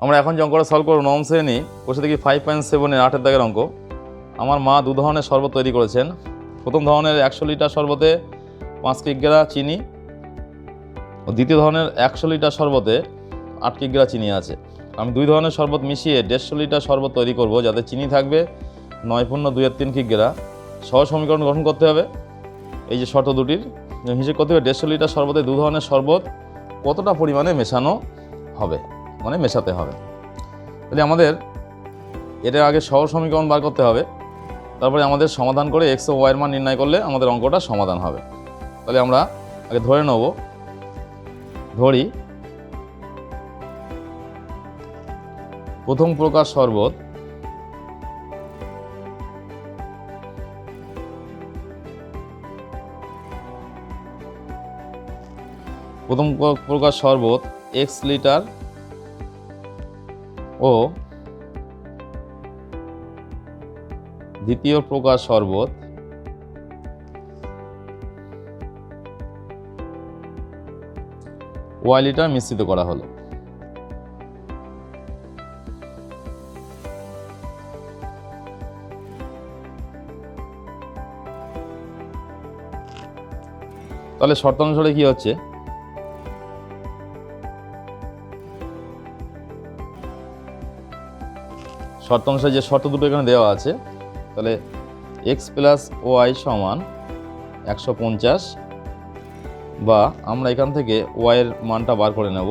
আমরা এখন যে অঙ্কটা সলভ করব নবম শ্রেণী কোষে দেখি 5.7 8 দাগের অঙ্ক। আমার মা দু ধরনের শরবত তৈরি করেছেন। প্রথম ধরনের 100 লিটার শরবতে 5 কিগ্রা চিনি ও দ্বিতীয় ধরনের 100 লিটার শরবতে 8 কিগ্রা চিনি আছে। আমি দুই ধরনের শরবত মিশিয়ে 150 লিটার শরবত তৈরি করব, যাতে চিনি থাকবে 9.2 কিগ্রা। সহজ সমীকরণ গঠন করতে হবে। এই যে শর্ত দুটির হিসেব করতে হবে 150 লিটার শরবতে দু ধরনের শরবত কতটা পরিমাণে মেশানো হবে, মানে মেশাতে হবে। তাহলে আমাদের এটা আগে সহজ সমীকরণ বার করতে হবে, তারপরে আমাদের সমাধান করে এক্স ও ওয়াইয়ের মান নির্ণয় করলে আমাদের অঙ্কটা সমাধান হবে। তাহলে আমরা আগে ধরে নেব, ধরি প্রথম প্রকার শরবত x লিটার ও দ্বিতীয় প্রকার শরবত y লিটার মিশ্রিত করা হলো। তাহলে শর্ত অনুসারে কি হচ্ছে, শর্ত অনুসারে যে শর্ত দুটো এখানে দেওয়া আছে, তাহলে x প্লাস ওয়াই সমান 150, বা আমরা এখান থেকে ওয়াইয়ের মানটা বার করে নেব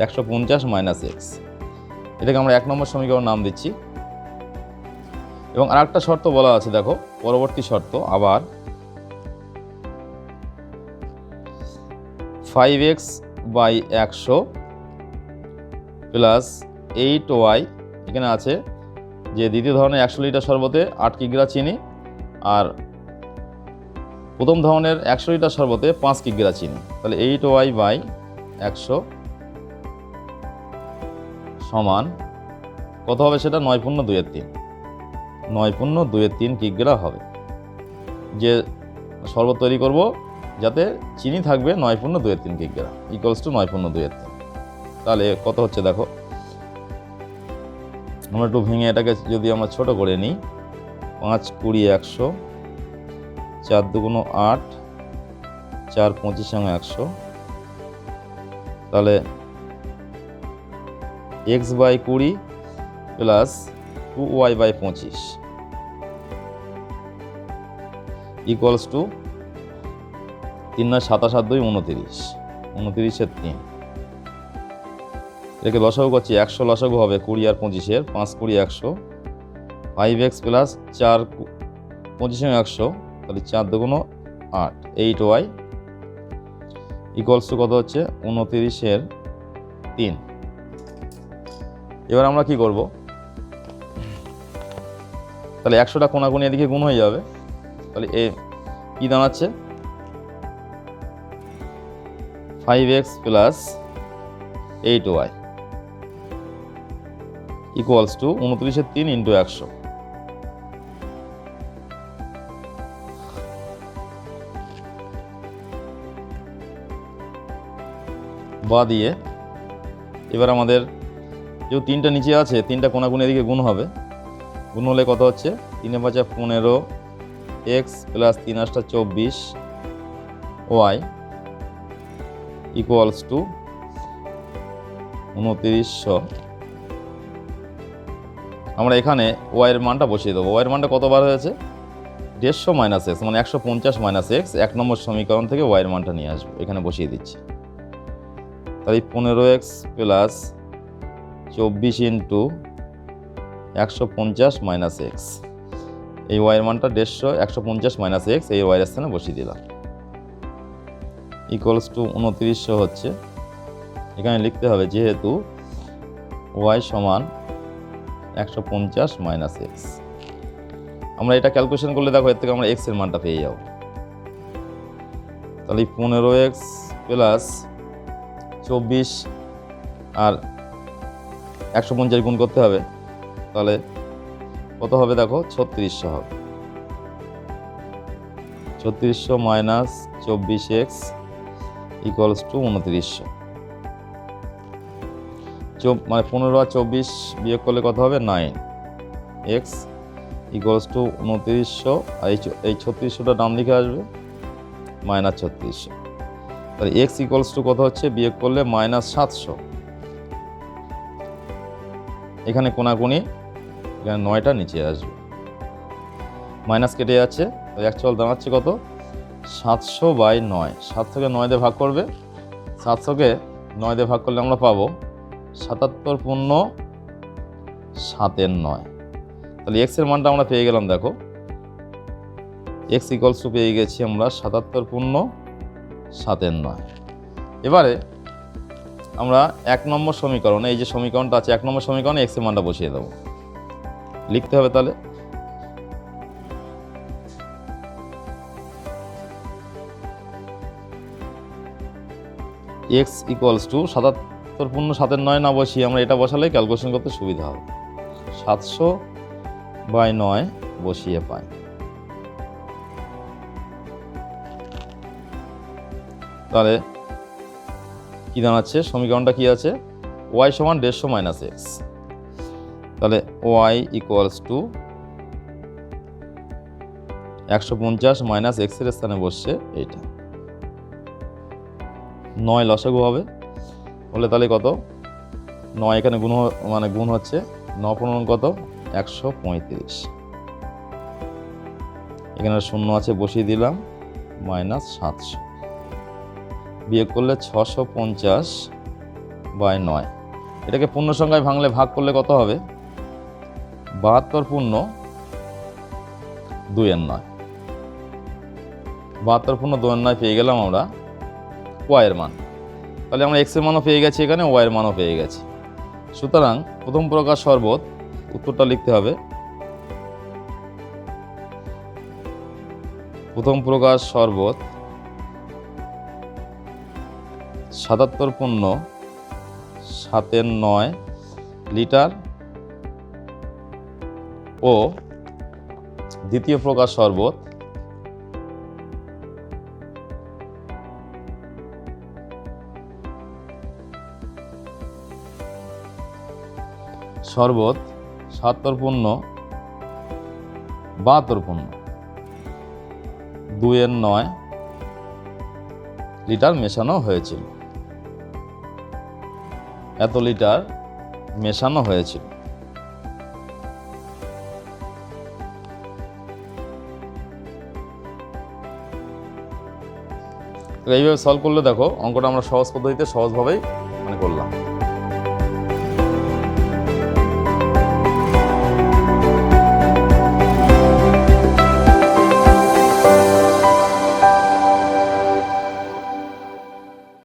150 মাইনাস এক্স। এটাকে আমরা 1 নম্বর সমীকরণ নাম দিচ্ছি। এবং আর একটা শর্ত বলা আছে, দেখো পরবর্তী শর্ত আবার 5x বাই 100 প্লাস 8y। এখানে আছে যে দ্বিতীয় ধরনের 100 লিটার শরবতে 8 কিগ্রা চিনি, আর প্রথম ধরনের 100 লিটার শরবতে 5 কিগ্রা চিনি। তাহলে 8y বাই 100 সমান কত হবে, সেটা 9.2 কিগ্রা হবে। যে শরবত তৈরি করব যাতে চিনি থাকবে 9.2 কিগ্রা ইকুয়ালস টু 9.2। তাহলে কত হচ্ছে দেখো, আমরা একটু ভেঙে এটাকে যদি আমরা ছোট করে নিই, 5 20 100, 4 2 8, 4 25 100, তাহলে x by 20 plus 2y by 25 equals to 3 9 7 7 2 29, 29 3। এটাকে লসাগু করছি, 100 লসাগু হবে 20 আর 25-এর, 5 20 100, 5x প্লাস 4 25 100, তাহলে 4 2 8, 8y ইকুয়ালস টু কত হচ্ছে 29 3। এবার আমরা কি করব, তাহলে 100টা কোনাকুনি এদিকে গুণ হয়ে যাবে। তাহলে এ কি দাঁড়াচ্ছে, 5x plus 8y equals to 29 3 into 100। বা দিয়ে এবার আমাদের যে তিনটা নিচে আছে, তিনটা কোনাকুনি এদিকে গুণ হবে। গুণ হলে কত হচ্ছে, 3 5 15 x plus 3 8 24 y equals to 2900। আমরা এখানে ওয়াইয়ের মানটা বসিয়ে দেবো। ওয়াইয়ের মানটা কতবার হয়েছে, 150 মাইনাস এক্স, মানে 150 মাইনাস এক্স। 1 নম্বর সমীকরণ থেকে ওয়াইয়ের মানটা নিয়ে আসবো, এখানে বসিয়ে দিচ্ছি। তাই 15x plus 24 into 150 minus x, এই ওয়াইয়ের মানটা 150 150 মাইনাস এক্স, এই ওয়াইয়ের স্থানে বসিয়ে দিলাম ইকুয়ালস টু 2900 হচ্ছে। এখানে লিখতে হবে যেহেতু ওয়াই সমান 150 মাইনাস এক্স। আমরা এটা ক্যালকুলেশন করলে দেখো এর থেকে আমরা এক্স এর মানটা পেয়ে যাব। তাহলে 15x প্লাস 24 আর 150 গুণ করতে হবে, তাহলে কত হবে দেখো 3600 হবে। 3600 মাইনাস 24x ইকুয়ালস টু 2900। মানে 15 আর 24 বিয়োগ করলে কত হবে 9। এক্স ইকুয়ালস টু 2900, আর এই 3600টা ডান দিকে আসবে -3600। তাহলে এক্স ইকুয়ালস টু কত হচ্ছে, বিয়োগ করলে -700। এখানে কোনাকুনি, এখানে 9টা নিচে আসবে, মাইনাস কেটে যাচ্ছে। অ্যাকচুয়াল দাঁড়াচ্ছে কত, 700/9। 700কে 9 দিয়ে ভাগ করবে, 700কে 9 দিয়ে ভাগ করলে আমরা পাবো 77 পূর্ণ 7/9। তাহলে এক্সের মানটা আমরা পেয়ে গেলাম। দেখো এক্স ইকুয়ালস টু পেয়ে গেছি আমরা 77 পূর্ণ 7/9। এবারে আমরা 1 নম্বর সমীকরণে, এই যে সমীকরণটা আছে 1 নম্বর সমীকরণে এক্সের মানটা বসিয়ে দেবো। লিখতে হবে তাহলে এক্স ইকুয়ালস টু 77 পূর্ণ 7/9 না বসিয়ে আমরা এটা বসালেই ক্যালকুলেশন করতে সুবিধা হবে। 700/9 বসিয়ে পাই। তাহলে কি দাঁড়াচ্ছে, সমীকরণটা কি আছে, ওয়াই সমান 150 মাইনাস এক্স। তাহলে ওয়াই ইকুয়ালস টু 150 মাইনাস এক্সের স্থানে বসছে এইটা, 9 লসাগু হবে বলে তাহলে কত, 9 এখানে গুণ হচ্ছে, 9 কত 135। এখানে 0 আছে বসিয়ে দিলাম, -700 বিয়োগ করলে 650/9। এটাকে পূর্ণ সংখ্যায় ভাঙলে ভাগ করলে কত হবে, 72 পূর্ণ 2/9। 72 পূর্ণ 2/9 পেয়ে গেলাম আমরা ওয়াইয়ের মান। তাহলে আমরা এক্সের মানও পেয়ে গেছি, এখানে ওয়াইয়ের মানও পেয়ে গেছি। সুতরাং প্রথম প্রকার শরবত, উত্তরটা লিখতে হবে, প্রথম প্রকার শরবত 77 পূর্ণ 7/9 লিটার ও দ্বিতীয় প্রকার শরবত শরবত 77 পূর্ণ 72 পূর্ণ 2/9 লিটার মেশানো হয়েছিল। এত লিটার মেশানো হয়েছিল। এইভাবে সলভ করলে দেখো অঙ্কটা আমরা সহজ পদ্ধতিতে সহজভাবেই করলাম।